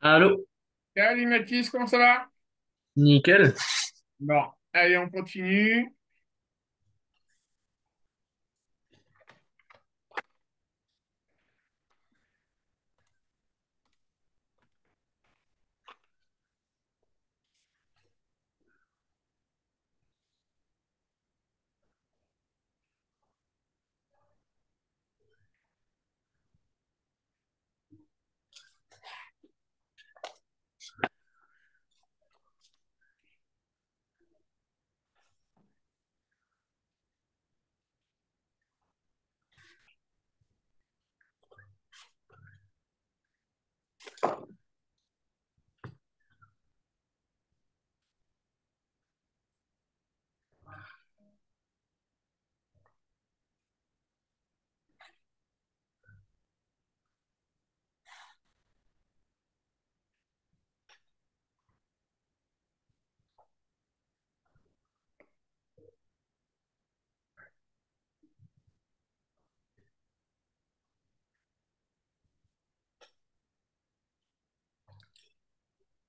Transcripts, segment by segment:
Allô? Salut Mathis, comment ça va? Nickel. Bon, allez, on continue.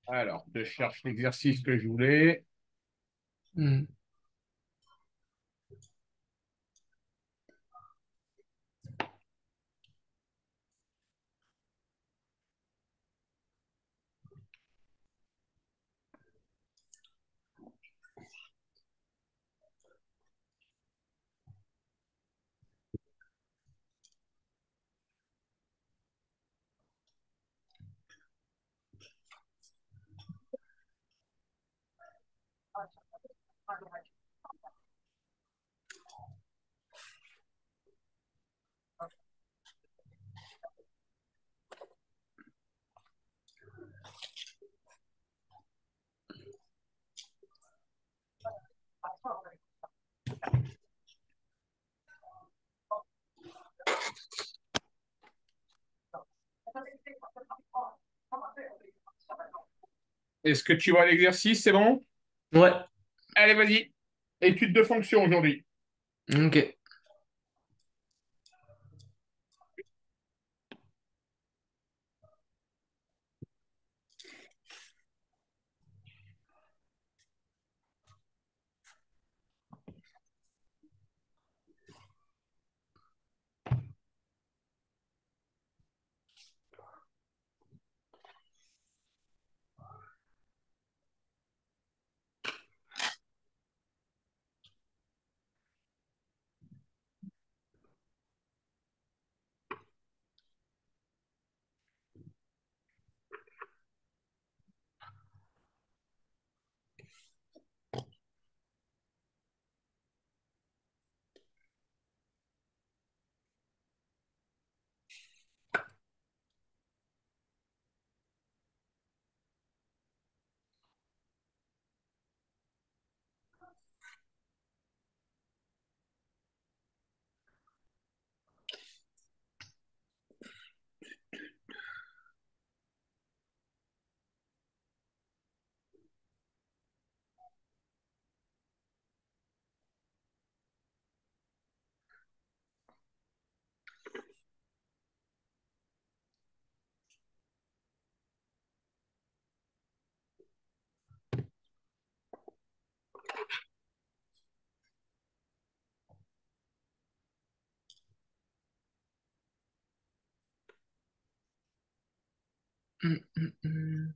Alors, je cherche l'exercice que je voulais. Hmm. Est-ce que tu vois l'exercice? C'est bon? Ouais. Allez, vas-y. Étude de fonction aujourd'hui. Ok. Hmm, hmm, hmm.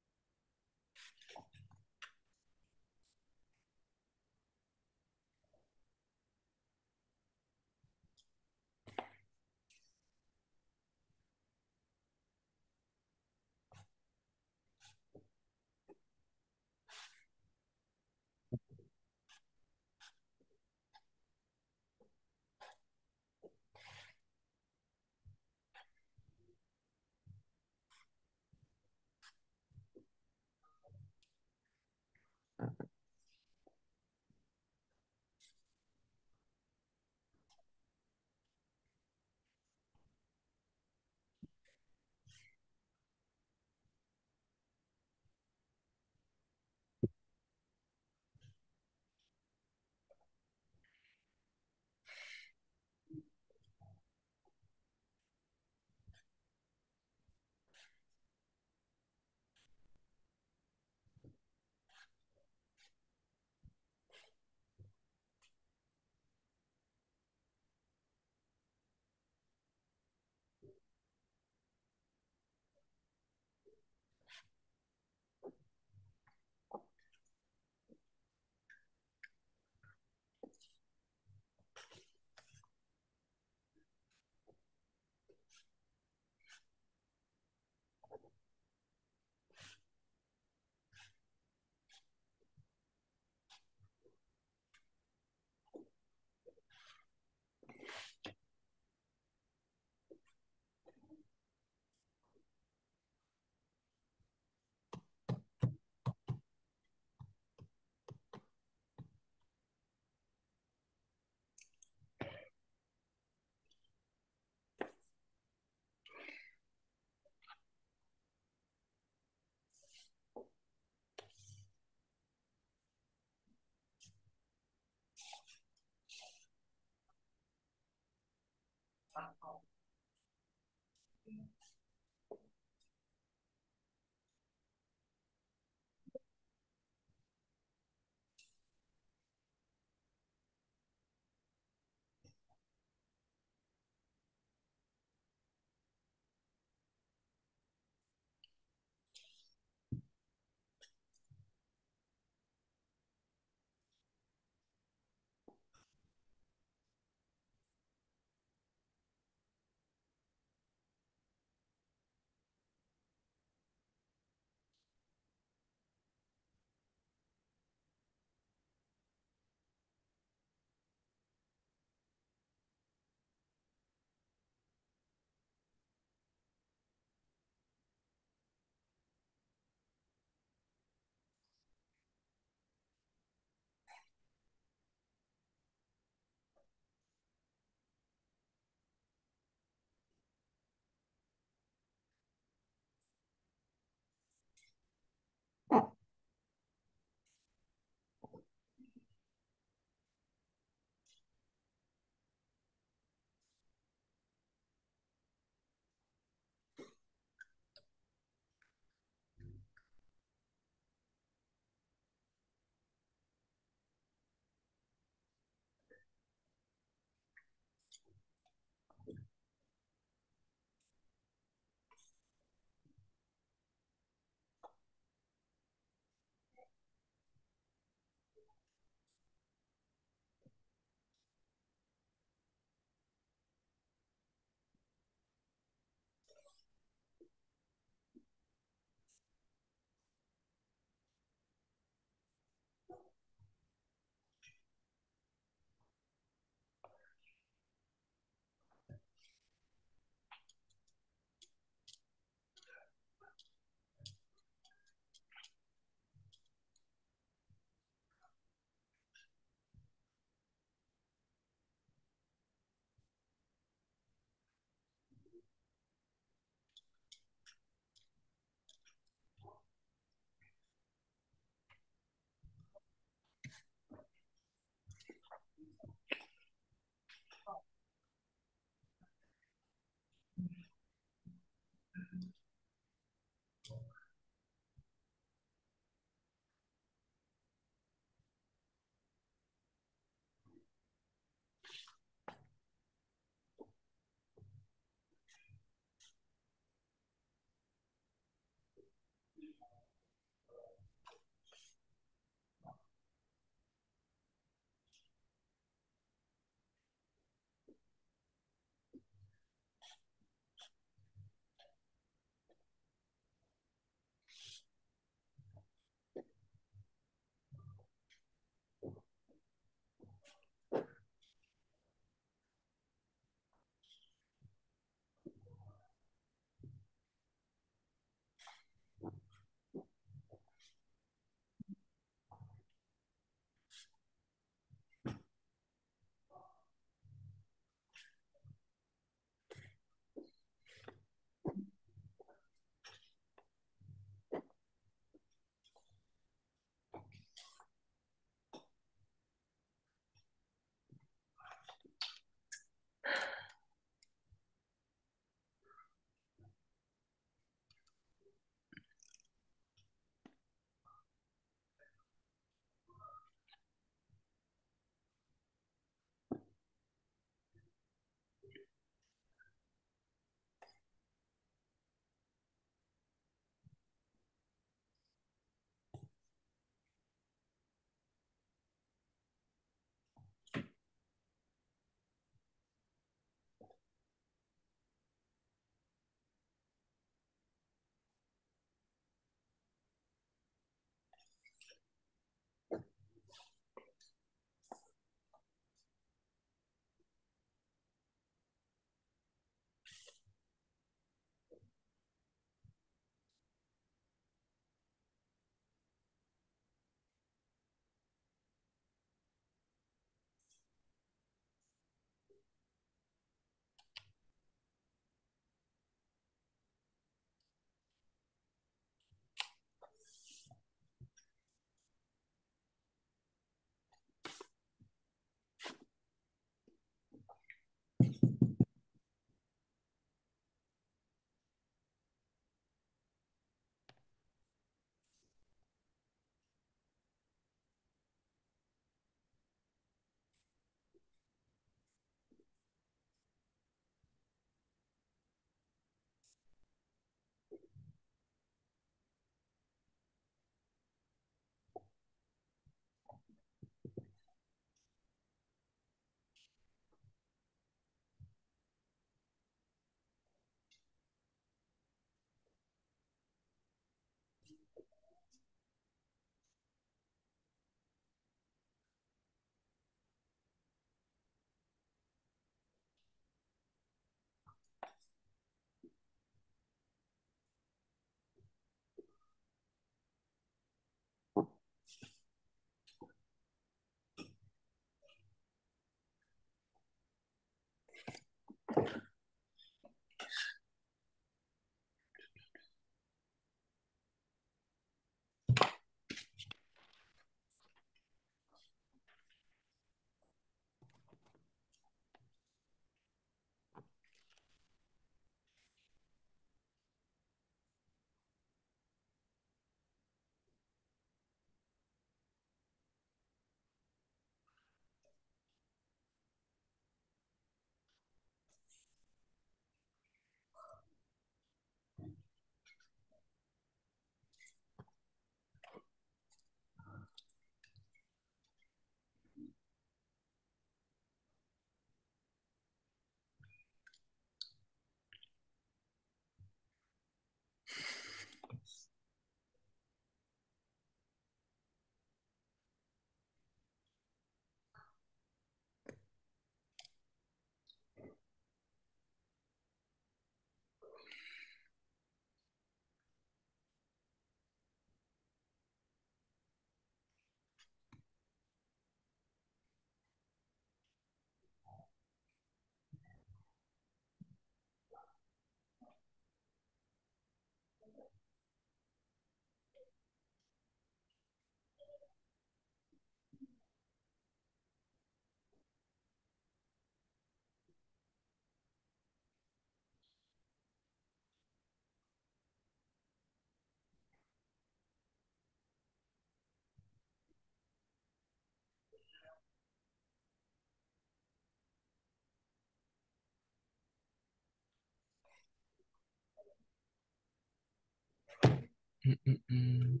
Mm.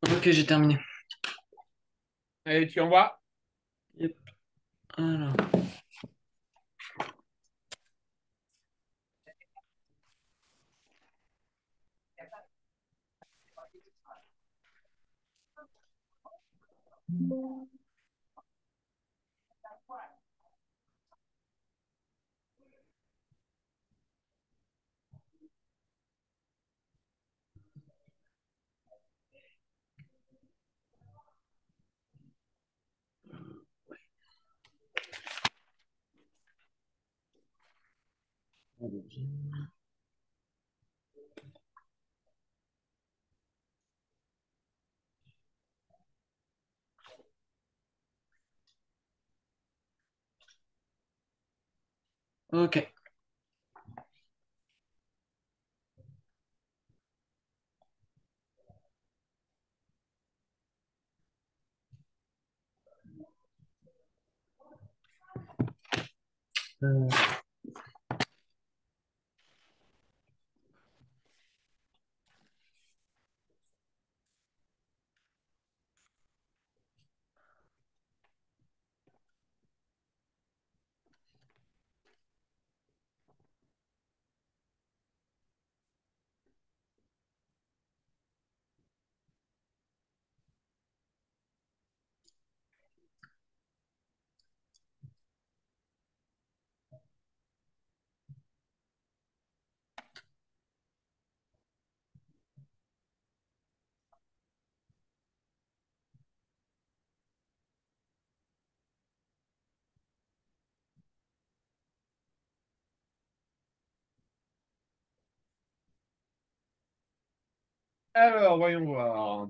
Ok, j'ai terminé. Allez, tu envoies. Yep. Alors. Ok. Euh, Alors, voyons voir.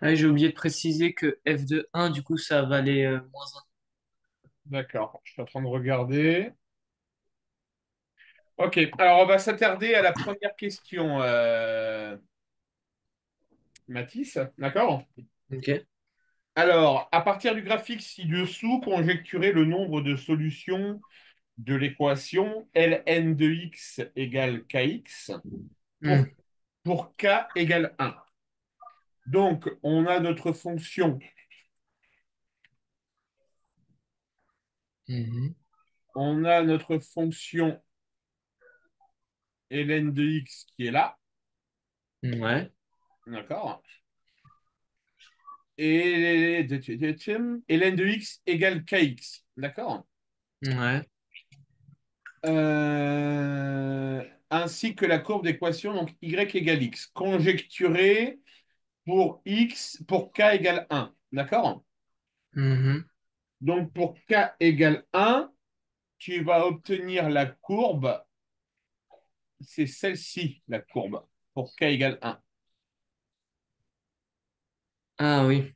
Ah, j'ai oublié de préciser que f de 1, du coup, ça valait moins D'accord, je suis en train de regarder. Ok, alors on va s'attarder à la première question, Mathis. D'accord? 1. Ok. Alors, à partir du graphique ci-dessous, conjecturez le nombre de solutions de l'équation ln de x égale kx pour, Hmm. pour k égale 1. Donc, on a notre fonction, Mhm. on a notre fonction ln de x qui est là, Ouais. d'accord? Et ln de x égale kx, d'accord? Ouais. Ainsi que la courbe d'équation, donc y égale x, conjecturée pour k égale 1, d'accord? Mhm. Donc pour k égale 1, tu vas obtenir la courbe, c'est celle-ci, la courbe, pour k égale 1, Ah oui.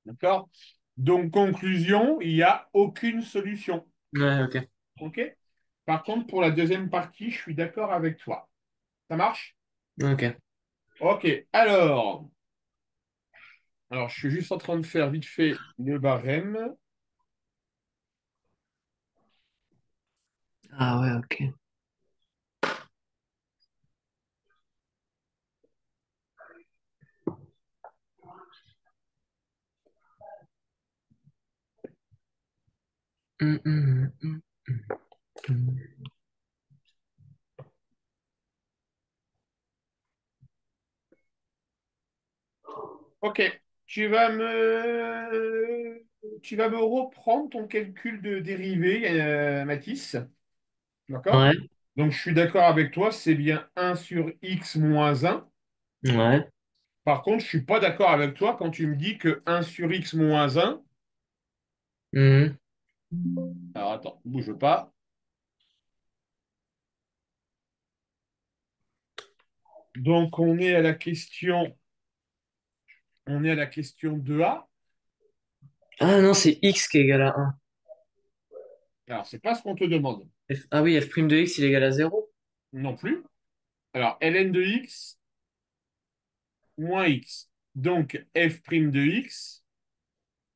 d'accord? Donc conclusion, il n'y a aucune solution, Ouais, ok. ok? Par contre, pour la deuxième partie, je suis d'accord avec toi. Ça marche? Ok. Ok, alors je suis juste en train de faire vite fait le barème. Ah ouais, ok. Hmm. Ok, tu vas me tu vas me reprendre ton calcul de dérivée, Mathis. D'accord? Ouais, Donc, je suis d'accord avec toi, c'est bien un sur x moins un. ouais. Par contre, je suis pas d'accord avec toi quand tu me dis que un sur x moins un. Mhm. Alors, attends, bouge pas. Donc, on est à la question 2a. Ah non, c'est x qui est égal à 1. Alors, c'est pas ce qu'on te demande Ah oui, f' de x il est égal à 0. non plus. Alors, ln de x moins x. Donc, f' de x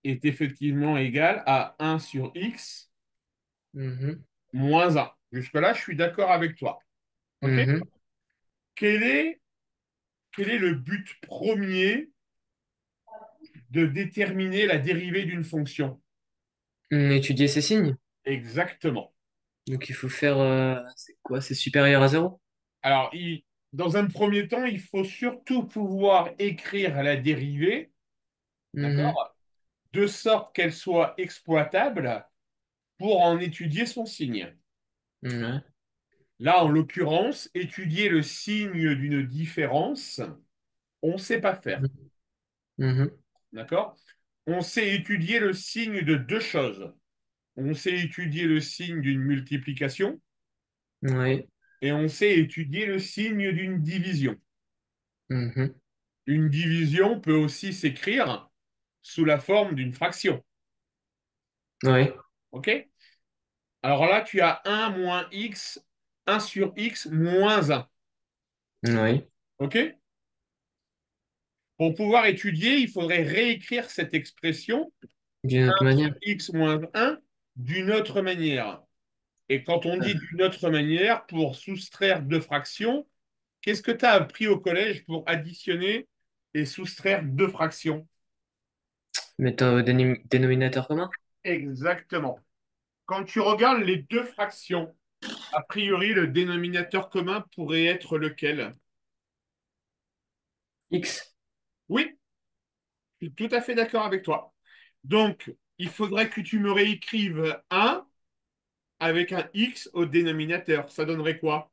est effectivement égal à un sur x Mhm. moins un. Jusque-là, je suis d'accord avec toi. OK? Mhm. Quel est, quel est le but premier de déterminer la dérivée d'une fonction? Étudier ces signes. Exactement. Donc il faut faire... c'est quoi? C'est supérieur à 0. Alors, dans un premier temps, il faut surtout pouvoir écrire la dérivée, Mhm. d'accord, de sorte qu'elle soit exploitable pour en étudier son signe. Ouais. Là, en l'occurrence, étudier le signe d'une différence, on ne sait pas faire. Mhm. D'accord? On sait étudier le signe de deux choses. On sait étudier le signe d'une multiplication Ouais. et on sait étudier le signe d'une division. Mhm. Une division peut aussi s'écrire sous la forme d'une fraction. Ouais. OK? Alors là, tu as un moins x, un sur x moins un. Ouais. OK? Pour pouvoir étudier, il faudrait réécrire cette expression D'une autre 1 sur manière. x moins un d'une autre manière. Et quand on dit d'une autre manière, pour soustraire deux fractions, qu'est-ce que tu as appris au collège pour additionner et soustraire deux fractions? Mettons au dénominateur commun. Exactement. Quand tu regardes les deux fractions, a priori, le dénominateur commun pourrait être lequel? X. Oui, je suis tout à fait d'accord avec toi. Donc, il faudrait que tu me réécrives un avec un x au dénominateur. Ça donnerait quoi?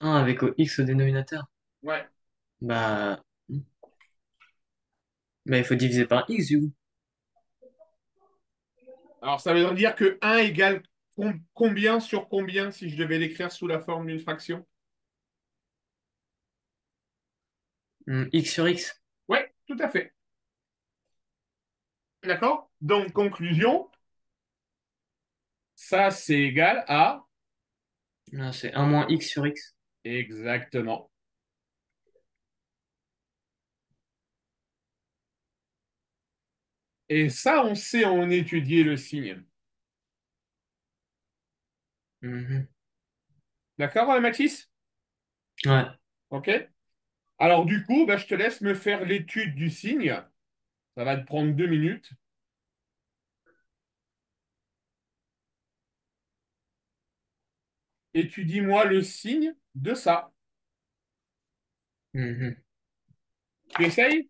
1 avec au x au dénominateur. Ouais. Bah... Bah il faut diviser par x du coup. Alors, ça veut dire que un égale combien sur combien si je devais l'écrire sous la forme d'une fraction? X sur x. Oui, tout à fait. D'accord? Donc, conclusion, ça, c'est égal à... Ah, c'est un moins x sur x. Exactement. Et ça, on sait en étudier le signe. Mhm. D'accord, Mathis? Ouais. OK? Alors, du coup, bah, je te laisse me faire l'étude du signe. Ça va te prendre 2 minutes. Étudie-moi le signe de ça. Mhm. Tu essayes?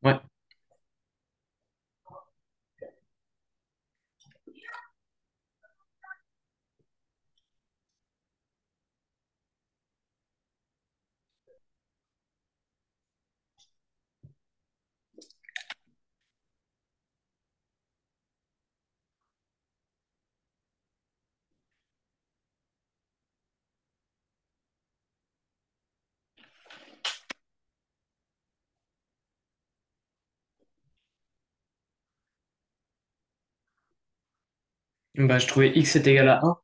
Ouais. Bah je trouvais x est égal à 1.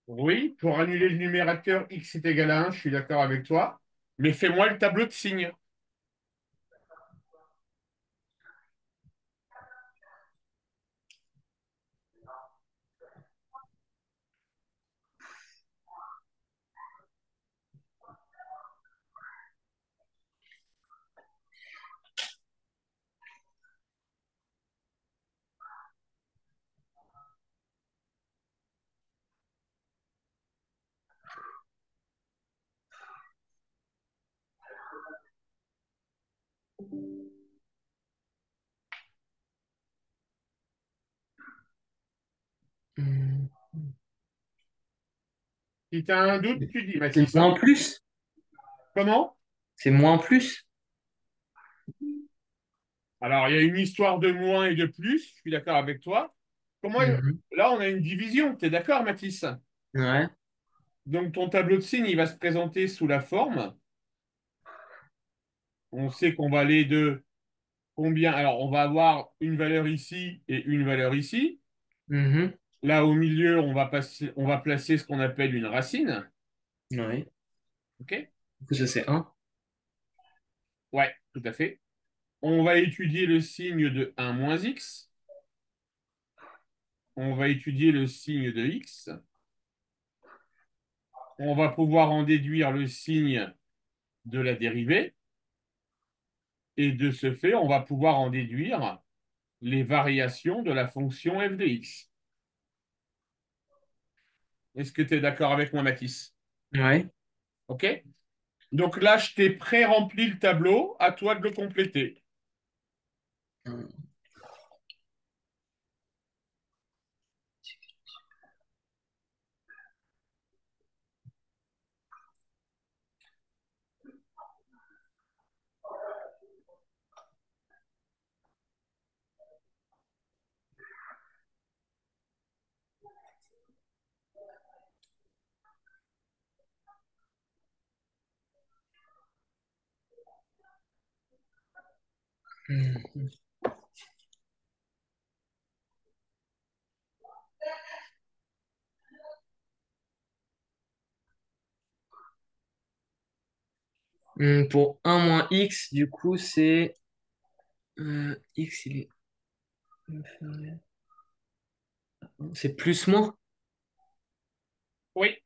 Oui, pour annuler le numérateur, x est égal à 1, je suis d'accord avec toi. Mais fais-moi le tableau de signes. Si tu as un doute, tu dis, C'est Mathis, hein. moins plus? Comment? C'est moins plus? Alors, il y a une histoire de moins et de plus, je suis d'accord avec toi. Comment... Mhm. Là, on a une division, tu es d'accord, Mathis? Ouais. Donc, ton tableau de signes, il va se présenter sous la forme. On sait qu'on va aller de combien? Alors, on va avoir une valeur ici et une valeur ici. Mhm. Là, au milieu, on va placer ce qu'on appelle une racine. Ouais. OK? Du coup, ça c'est un. Ouais, tout à fait. On va étudier le signe de 1 moins x. On va étudier le signe de x. On va pouvoir en déduire le signe de la dérivée. Et de ce fait, on va pouvoir en déduire les variations de la fonction f de x. Est-ce que tu es d'accord avec moi, Mathis? Ouais. OK? Donc là, je t'ai pré-rempli le tableau. À toi de le compléter. Mhm. Pour un moins x, du coup, c'est x, il est. C'est plus moins. Oui.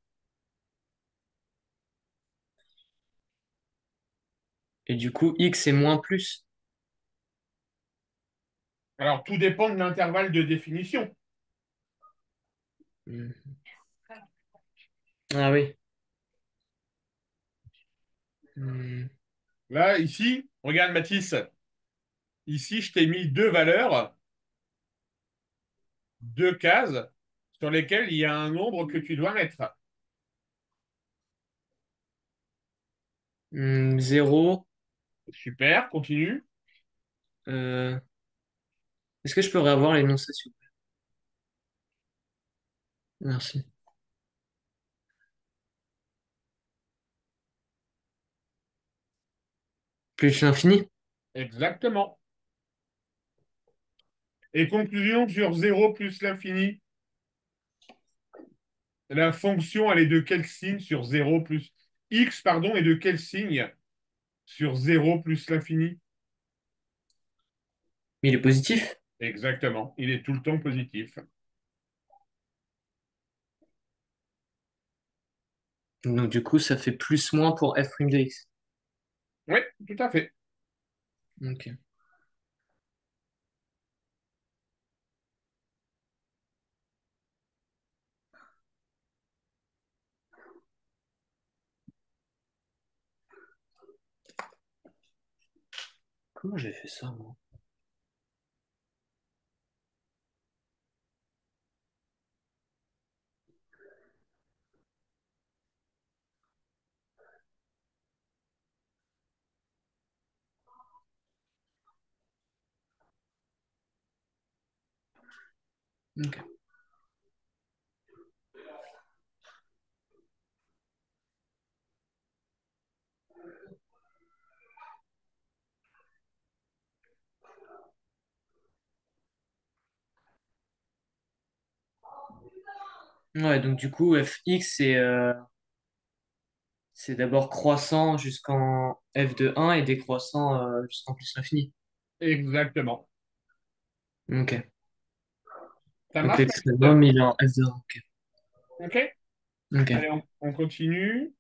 Et du coup, x c'est moins plus. Alors, tout dépend de l'intervalle de définition. Mhm. Ah oui. Hmm. Là, ici, regarde, Mathis. Ici, je t'ai mis deux valeurs, deux cases, sur lesquelles il y a un nombre que tu dois mettre. 0. Super, continue. euh, Est-ce que je peux réavoir l'énonciation? Merci. Plus l'infini? Exactement. Et conclusion sur 0 plus l'infini. La fonction, elle est de quel signe sur 0 plus... X, pardon, est de quel signe sur 0 plus l'infini? Mais il est positif. Exactement. Il est tout le temps positif. Donc du coup, ça fait plus moins pour f' de x. Oui, tout à fait. Ok. Comment j'ai fait ça, moi? Ok. Ouais, donc du coup, fx, c'est d'abord croissant jusqu'en f de 1 et décroissant jusqu'en plus l'infini. Exactement. Ok. Ça Donc marche, Mathis? l'extrémum, il est en f de 1. Ok. OK? Allez, Ok. on continue.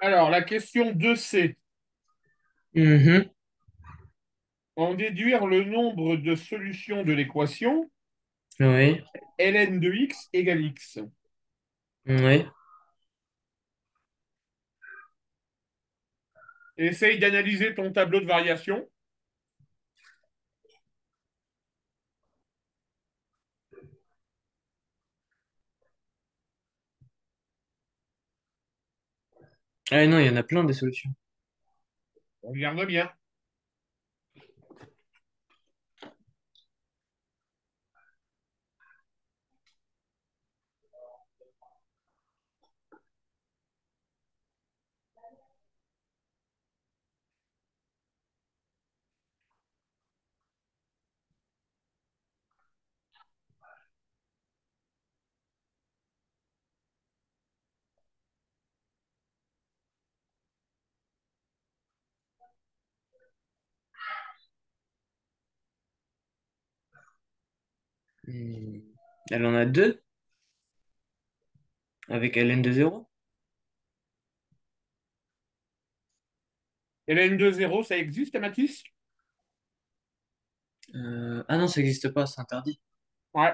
Alors, la question 2C. Mhm. En déduire le nombre de solutions de l'équation Oui. ln de x égale x. Oui. Essaye d'analyser ton tableau de variation. Ah non, il y en a plein des solutions. Regarde bien. Hmm. Elle en a deux avec ln de zéro. ln de 0, ça existe, Mathis? Ah non, ça n'existe pas, c'est interdit. Ouais.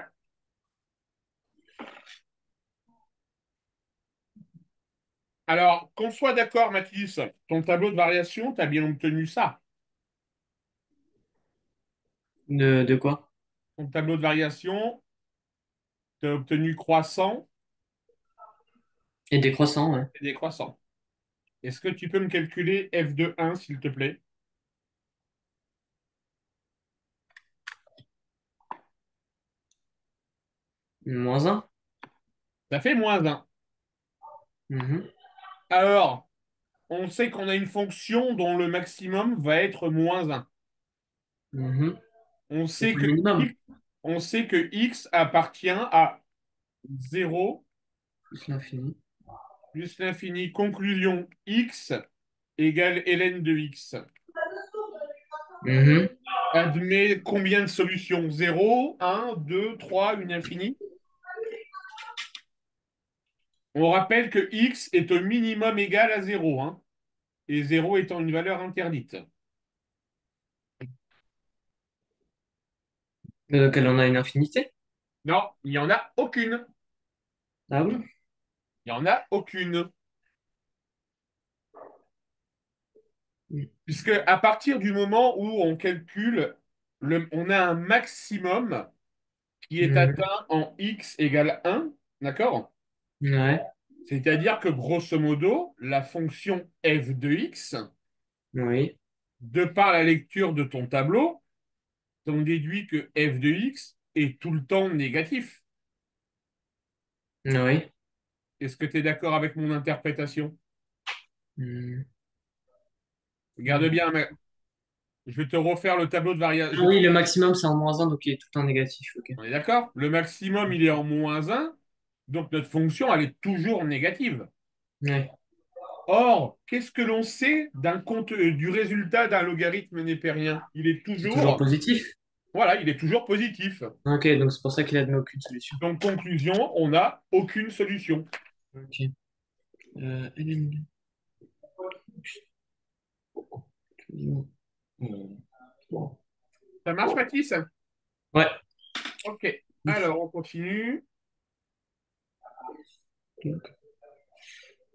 Alors, qu'on soit d'accord, Mathis, ton tableau de variation, tu as bien obtenu ça. De quoi? Ton tableau de variation, tu as obtenu croissant Et décroissant, ouais. et décroissant. Est-ce que tu peux me calculer f de 1, s'il te plaît? Moins un. Ça fait moins 1. Mhm. Alors, on sait qu'on a une fonction dont le maximum va être moins 1. Mhm. On Il sait faut le que minimum. x, on sait que x appartient à 0 Plus l'infini. plus l'infini. Conclusion, x égale ln de x. Mhm. Admet combien de solutions? 0, 1, 2, 3, une infinie? On rappelle que x est au minimum égal à 0, hein, et 0 étant une valeur interdite. Donc elle en a une infinité? Non, il n'y en a aucune. Ah bon? Il n'y en a aucune. Mm. Puisque à partir du moment où on calcule, on a un maximum qui est Mhm. atteint en x égale 1, d'accord? Ouais. C'est-à-dire que grosso modo, la fonction f de x, Oui. de par la lecture de ton tableau, on déduit que f de x est tout le temps négatif. Oui. Est-ce que tu es d'accord avec mon interprétation? Mm. Regarde Mm. bien, mais je vais te refaire le tableau de Ah variation. oui, le maximum c'est en moins un, donc il est tout en négatif. Ok. On est d'accord? Le maximum, il est en moins 1, donc notre fonction, elle est toujours négative. Ouais. Or, qu'est-ce que l'on sait du résultat d'un logarithme népérien? Il est C'est toujours toujours, positif. voilà, il est toujours positif. Ok, donc c'est pour ça qu'il admet aucune solution. Donc, conclusion, on n'a aucune solution. Ok. ln. Bon. Ça marche, Mathis? Ouais. Ok. Alors, on continue. Donc,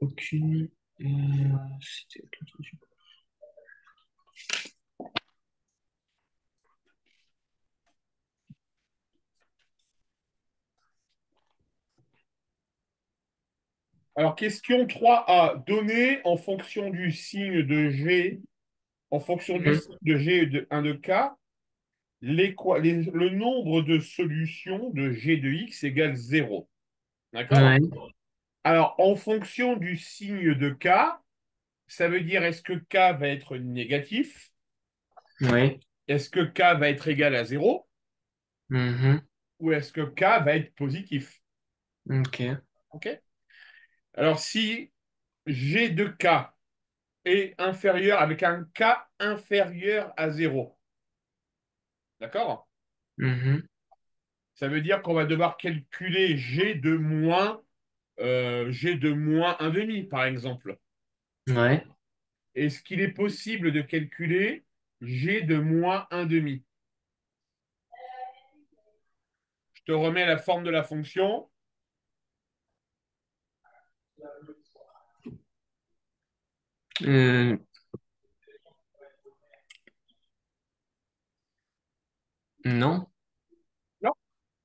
aucune. C'était aucune solution. Alors, question 3A. Donner en fonction du signe de G, en fonction du Mhm. signe de G et de 1 de K, le nombre de solutions de G de X égale 0. Ouais. D'accord? Alors, en fonction du signe de K, ça veut dire est-ce que K va être négatif? Ouais. Est-ce que K va être égal à 0? Mhm. Ou est-ce que K va être positif? Ok. OK? Alors, si G de K est inférieur avec un K inférieur à 0, d'accord? Mhm. Ça veut dire qu'on va devoir calculer G de moins 1,5, par exemple. Ouais. Est-ce qu'il est possible de calculer g de moins un demi. Je te remets la forme de la fonction. Euh, non. Non.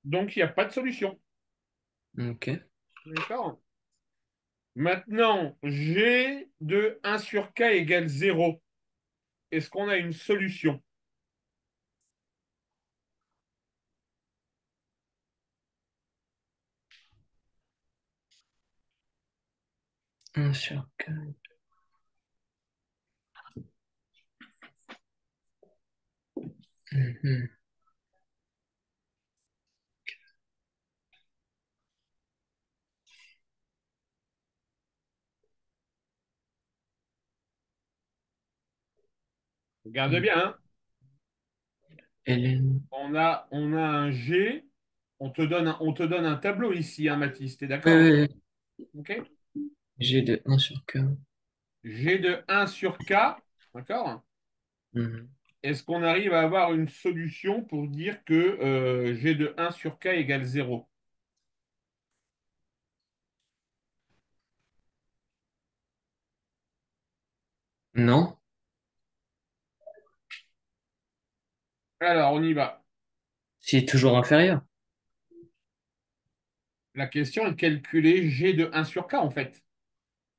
Donc, il n'y a pas de solution. Ok. D'accord? Maintenant, g de 1 sur k égale 0. Est-ce qu'on a une solution? 1 sur 4. Mhm. Regarde bien, hein. Hélène. On a un G. On te donne un tableau ici, hein, Mathis. T'es Oui, d'accord? oui, oui. OK? J'ai de 1 sur 4. G de 1 sur K. D'accord? Mhm. Est-ce qu'on arrive à avoir une solution pour dire que G de 1 sur K égale 0? Non. Alors, on y va. C'est toujours inférieur. La question est de calculer G de 1 sur K, en fait.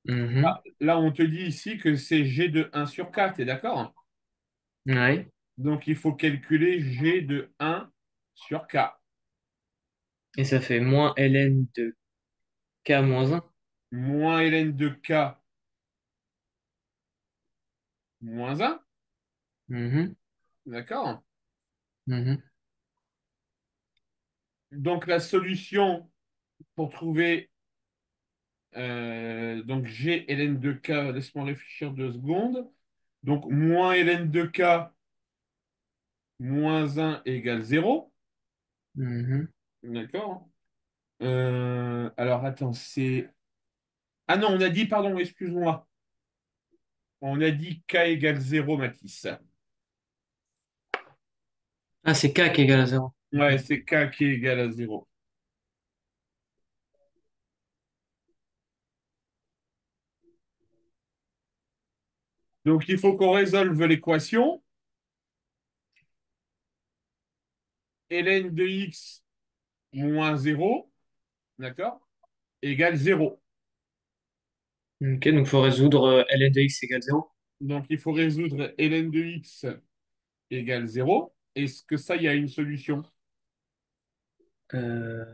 Mhm. Là, on te dit ici que c'est G de 1 sur K. T'es d'accord? Ouais. Donc, il faut calculer G de 1 sur K. Et ça fait moins ln de k moins 1. Moins ln de K moins 1. Mhm. D'accord? Mhm. Donc, la solution pour trouver donc G ln de K, laisse-moi réfléchir 2 secondes. Donc, moins ln de K moins 1 égale 0. Mhm. D'accord? Alors, attends, c'est... Ah non, on a dit, pardon, excuse-moi. On a dit K égale 0, Mathis. Ah, c'est k qui égale à 0. Ouais, c'est K qui est égal à 0. Donc, il faut qu'on résolve l'équation. Ln de x moins 0, d'accord, égale 0. Ok, donc il faut résoudre ln de x égale 0. Donc, il faut résoudre ln de x égale 0. Est-ce que ça, il y a une solution? Euh,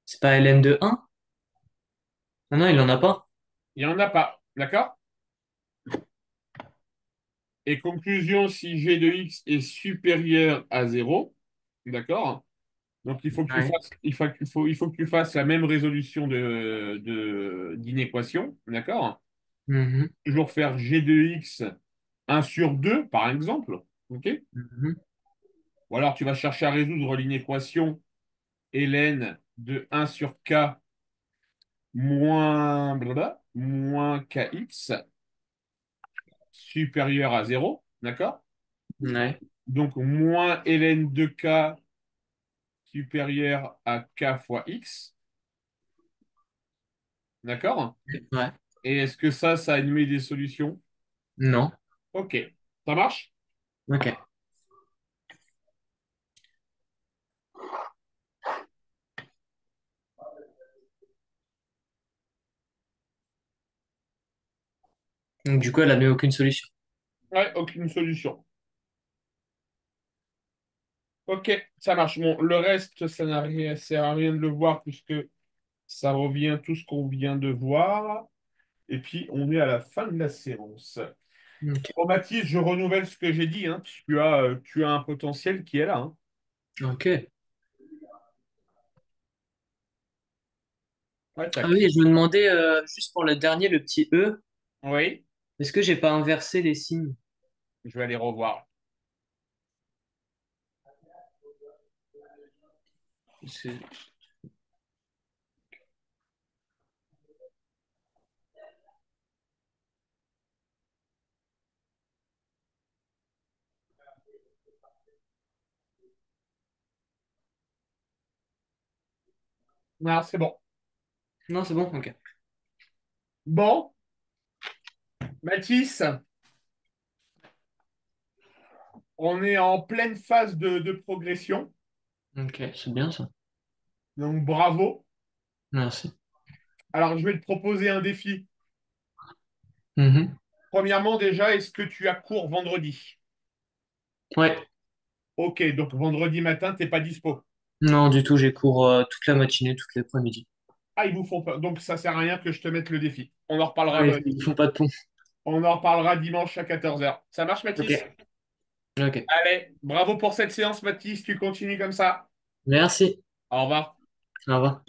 c'est pas ln de 1? Ah non, il en a pas. Il n'y en a pas, d'accord? Et conclusion, si g de x est supérieur à 0, d'accord? Donc, il faut que tu Ouais. fasses, il faut que tu fasses la même résolution d'inéquation, d'accord? Mhm. Toujours faire g de x 1 sur 2, par exemple, ok? Mhm. Ou alors, tu vas chercher à résoudre l'inéquation ln de 1 sur k moins, blablabla, moins kx supérieur à 0, d'accord? Ouais. Donc, moins ln de k supérieur à k fois x, d'accord? Ouais. Et est-ce que ça admet des solutions? Non. Ok, ça marche? Ok. Donc du coup, elle admet aucune solution. Ouais, aucune solution. Ok, ça marche. Bon, le reste, ça n'a rien, ça sert à rien de le voir puisque ça revient tout ce qu'on vient de voir. Et puis, on est à la fin de la séance. Ok. Bon, Mathis, je renouvelle ce que j'ai dit, hein. Tu as un potentiel qui est là, hein. Ok. Ouais, Ah tac. oui, je me demandais, juste pour le dernier, le petit E, Oui, est-ce que j'ai pas inversé les signes? je vais aller revoir. C'est- Non, c'est bon. Non, c'est bon, ok. Bon, Mathis, on est en pleine phase de progression, Ok, c'est bien ça. donc bravo. Merci. Alors, je vais te proposer un défi. Mhm. Premièrement, déjà, est-ce que tu as cours vendredi? Ouais. Ok, donc vendredi matin, t'es pas dispo. Non, du tout, j'ai cours toute la matinée, toute l'après-midi. Ah, ils vous font pas. Donc, ça sert à rien que je te mette le défi. On en reparlera, Ouais, ils font pas de pont. on en reparlera dimanche à 14 heures. Ça marche, Ok, Mathis? ok. Allez, bravo pour cette séance, Mathis. Tu continues comme ça. Merci. Au revoir. Au revoir.